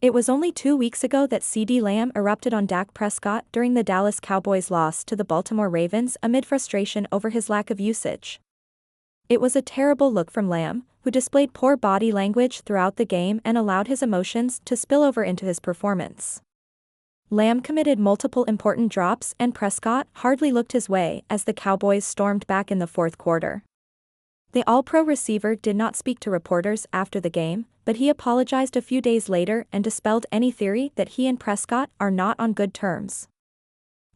It was only 2 weeks ago that CeeDee Lamb erupted on Dak Prescott during the Dallas Cowboys' loss to the Baltimore Ravens amid frustration over his lack of usage. It was a terrible look from Lamb, who displayed poor body language throughout the game and allowed his emotions to spill over into his performance. Lamb committed multiple important drops and Prescott hardly looked his way as the Cowboys stormed back in the fourth quarter. The All-Pro receiver did not speak to reporters after the game, but he apologized a few days later and dispelled any theory that he and Prescott are not on good terms.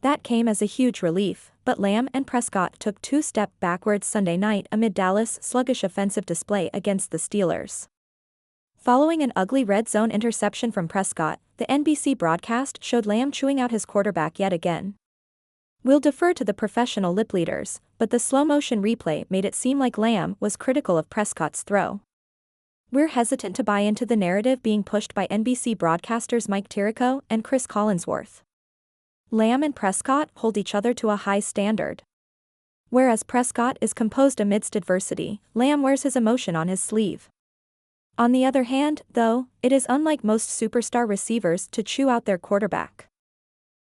That came as a huge relief, but Lamb and Prescott took 2 steps backwards Sunday night amid Dallas' sluggish offensive display against the Steelers. Following an ugly red zone interception from Prescott, the NBC broadcast showed Lamb chewing out his quarterback yet again. We'll defer to the professional lip leaders, but the slow-motion replay made it seem like Lamb was critical of Prescott's throw. We're hesitant to buy into the narrative being pushed by NBC broadcasters Mike Tirico and Chris Collinsworth. Lamb and Prescott hold each other to a high standard. Whereas Prescott is composed amidst adversity, Lamb wears his emotion on his sleeve. On the other hand, though, it is unlike most superstar receivers to chew out their quarterback.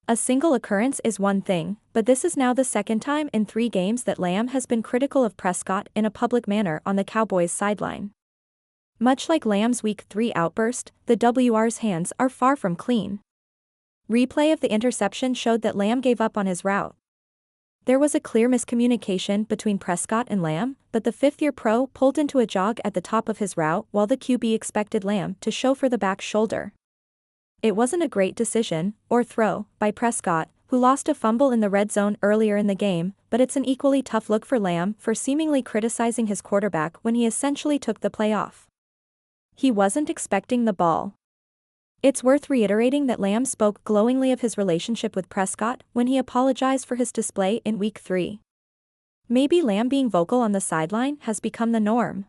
A single occurrence is one thing, but this is now the second time in 3 games that Lamb has been critical of Prescott in a public manner on the Cowboys' sideline. Much like Lamb's Week 3 outburst, the WR's hands are far from clean. Replay of the interception showed that Lamb gave up on his route. There was a clear miscommunication between Prescott and Lamb, but the fifth-year pro pulled into a jog at the top of his route while the QB expected Lamb to show for the back shoulder. It wasn't a great decision, or throw, by Prescott, who lost a fumble in the red zone earlier in the game, but it's an equally tough look for Lamb for seemingly criticizing his quarterback when he essentially took the play off. He wasn't expecting the ball. It's worth reiterating that Lamb spoke glowingly of his relationship with Prescott when he apologized for his display in Week 3. Maybe Lamb being vocal on the sideline has become the norm.